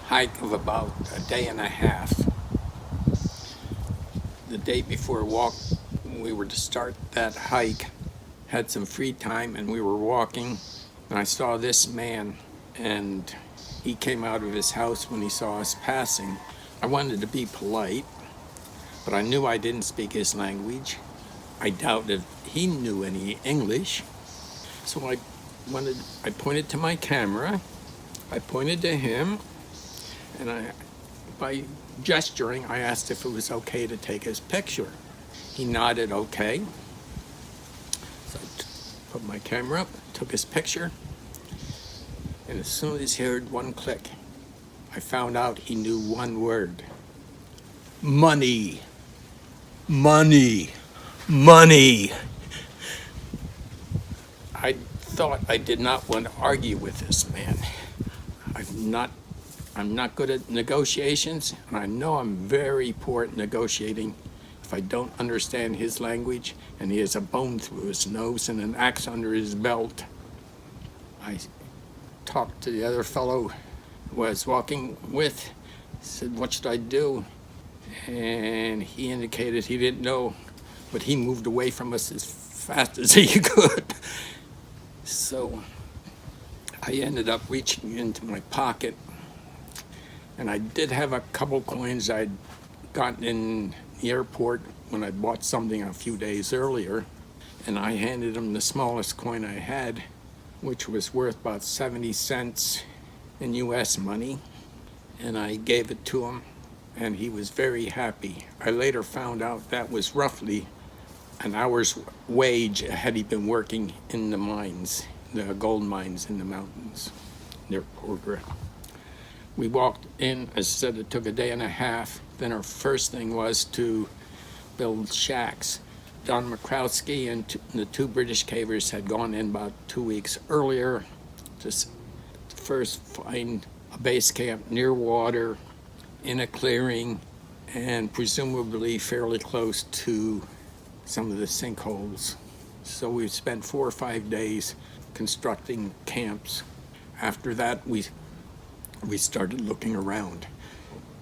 hike of about a day and a half. The day before we were to start that hike, had some free time, and we were walking, and I saw this man, and he came out of his house when he saw us passing. I wanted to be polite, but I knew I didn't speak his language. I doubted he knew any English. So I pointed to my camera, I pointed to him, and by gesturing, I asked if it was okay to take his picture. He nodded okay. So I put my camera up, took his picture, and as soon as he heard one click, I found out he knew one word. Money. Money. Money. I thought I did not want to argue with this man. I'm not good at negotiations, and I know I'm very poor at negotiating if I don't understand his language and he has a bone through his nose and an axe under his belt. I talked to the other fellow who I was walking with, said, "What should I do?" And he indicated he didn't know, but he moved away from us as fast as he could. So I ended up reaching into my pocket, and I did have a couple coins I'd gotten in the airport when I bought something a few days earlier, and I handed him the smallest coin I had, which was worth about 70 cents in US money, and I gave it to him, and he was very happy. I later found out that was roughly an hour's wage had he been working in the mines, the gold mines in the mountains near Porgra. We walked in, as I said, it took a day and a half. Then our first thing was to build shacks. Don McCrowski and the 2 British cavers had gone in about 2 weeks earlier to first find a base camp near water, in a clearing, and presumably fairly close to some of the sinkholes. So we spent 4 or 5 days constructing camps. After that, we started looking around.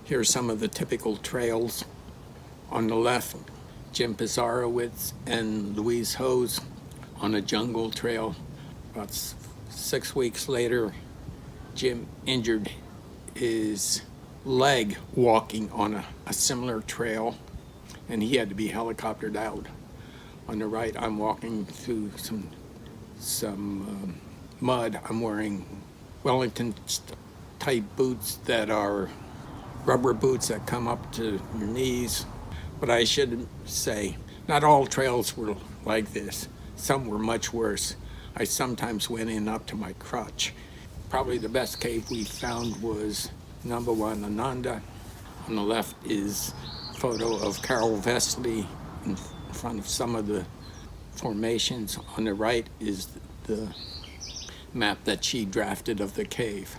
Here are some of the typical trails. On the left, Jim Pizarrowitz and Louise Hose on a jungle trail. About 6 weeks later, Jim injured his leg walking on a similar trail, and he had to be helicoptered out. On the right, I'm walking through some mud. I'm wearing Wellington-type boots that are rubber boots that come up to your knees. But I should say, not all trails were like this. Some were much worse. I sometimes went in up to my crotch. Probably the best cave we found was number 1, Ananda. On the left is a photo of Carol Vesely in front of some of the formations. On the right is the map that she drafted of the cave.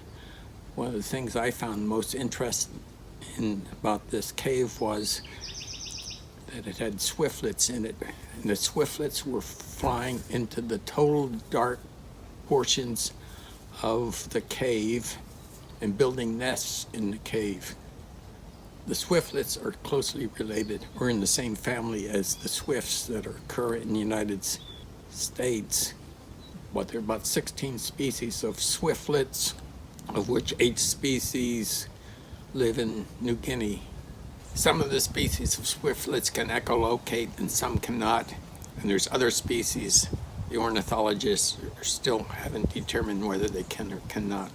One of the things I found most interesting about this cave was that it had swiftlets in it, and the swiftlets were flying into the total dark portions of the cave and building nests in the cave. The swiftlets are closely related, or in the same family as the swifts that occur in the United States. But there are about 16 species of swiftlets, of which 8 species live in New Guinea. Some of the species of swiftlets can echolocate and some cannot, and there's other species the ornithologists still haven't determined whether they can or cannot.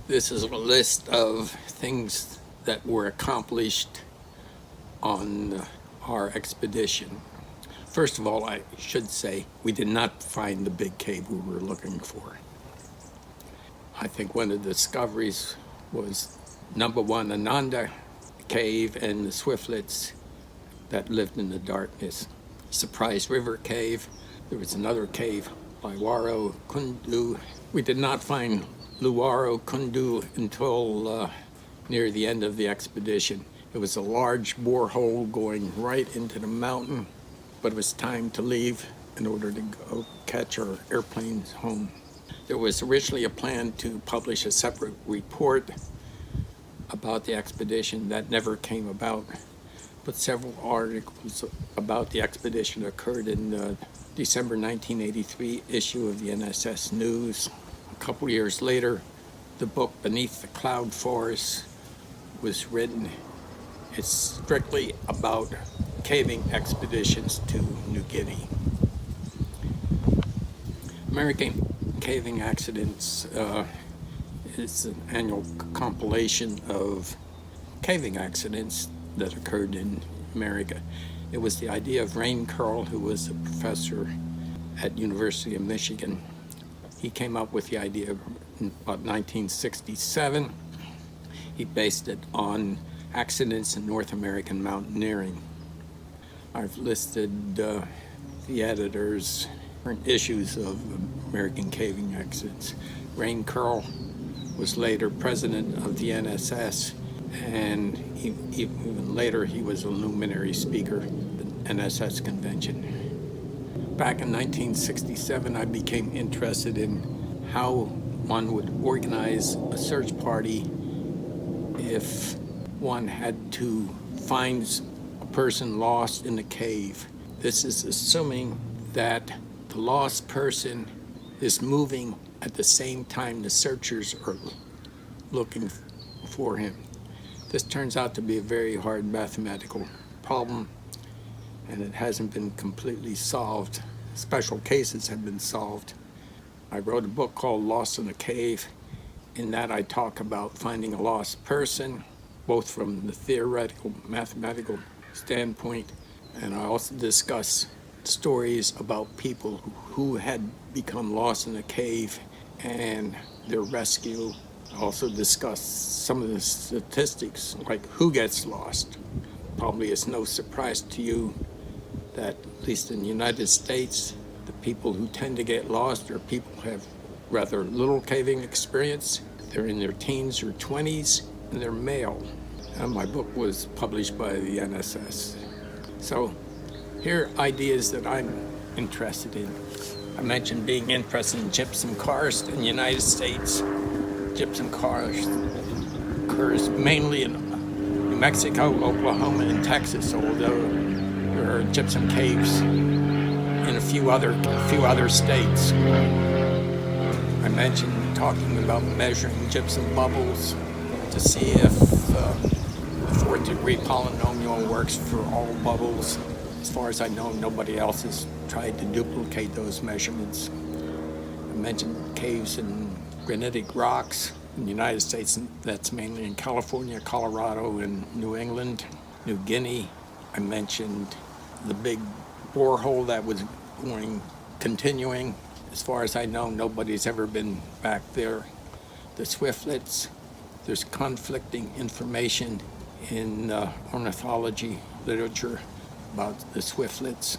This is a list of things that were accomplished on our expedition. First of all, I should say we did not find the big cave we were looking for. I think one of the discoveries was number 1, Ananda Cave, and the swiftlets that lived in the darkness. Surprise River Cave. There was another cave, Luaro Kundu. We did not find Luaro Kundu until near the end of the expedition. It was a large borehole going right into the mountain, but it was time to leave in order to go catch our airplanes home. There was originally a plan to publish a separate report about the expedition. That never came about, but several articles about the expedition occurred in the December 1983 issue of the NSS News. A couple years later, the book Beneath the Cloud Forest was written. It's strictly about caving expeditions to New Guinea. American Caving Accidents is an annual compilation of caving accidents that occurred in America. It was the idea of Rain Curl, who was a professor at University of Michigan. He came up with the idea in about 1967. He based it on accidents in North American mountaineering. I've listed the editors, different issues of American Caving Accidents. Rain Curl was later president of the NSS, and even later he was a luminary speaker at the NSS convention. Back in 1967, I became interested in how one would organize a search party if one had to find a person lost in a cave. This is assuming that the lost person is moving at the same time the searchers are looking for him. This turns out to be a very hard mathematical problem, and it hasn't been completely solved. Special cases have been solved. I wrote a book called Lost in a Cave. In that I talk about finding a lost person, both from the theoretical, mathematical standpoint, and I also discuss stories about people who had become lost in a cave and their rescue. I also discuss some of the statistics, like who gets lost. Probably it's no surprise to you that, at least in the United States, the people who tend to get lost are people who have rather little caving experience. They're in their teens or 20s, and they're male. And my book was published by the NSS. So here are ideas that I'm interested in. I mentioned being interested in gypsum karst in the United States. Gypsum karst occurs mainly in New Mexico, Oklahoma, and Texas, although there are gypsum caves in a few other states. I mentioned talking about measuring gypsum bubbles to see if the fourth-degree polynomial works for all bubbles. As far as I know, nobody else has tried to duplicate those measurements. I mentioned caves in granitic rocks in the United States, and that's mainly in California, Colorado, and New England, New Guinea. I mentioned the big borehole that was continuing. As far as I know, nobody's ever been back there. The swiftlets, there's conflicting information in ornithology literature about the swiftlets.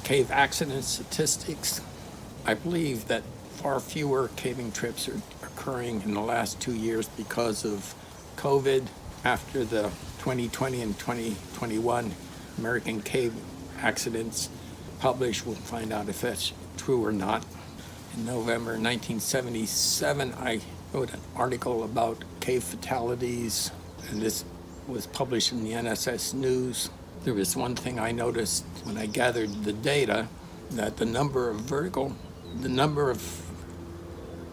Cave accident statistics. I believe that far fewer caving trips are occurring in the last 2 years because of COVID. After the 2020 and 2021 American cave accidents published, we'll find out if that's true or not. In November 1977, I wrote an article about cave fatalities, and this was published in the NSS News. There was one thing I noticed when I gathered the data, that the number of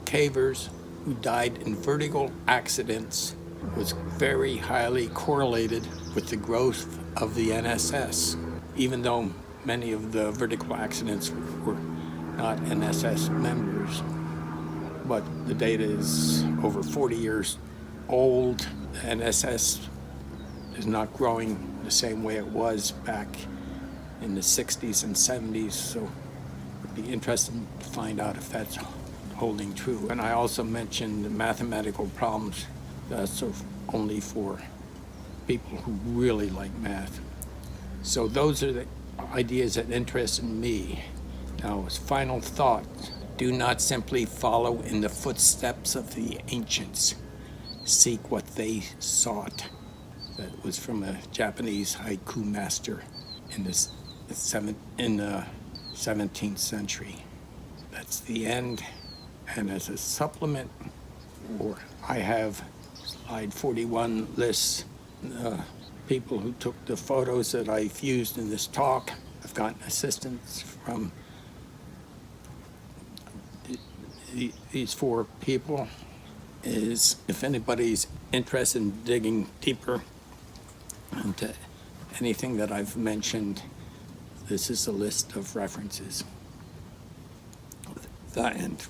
cavers who died in vertical accidents was very highly correlated with the growth of the NSS, even though many of the vertical accidents were not NSS members. But the data is over 40 years old. The NSS is not growing the same way it was back in the 60s and 70s, so it'd be interesting to find out if that's holding true. And I also mentioned the mathematical problems. That's only for people who really like math. So those are the ideas that interest me. Now, as final thought, do not simply follow in the footsteps of the ancients. Seek what they sought. That was from a Japanese haiku master in the 17th century. That's the end. And as a supplement, I have slide 41 lists people who took the photos that I've used in this talk. I've gotten assistance from these 4 people. If anybody's interested in digging deeper into anything that I've mentioned, this is a list of references. The end.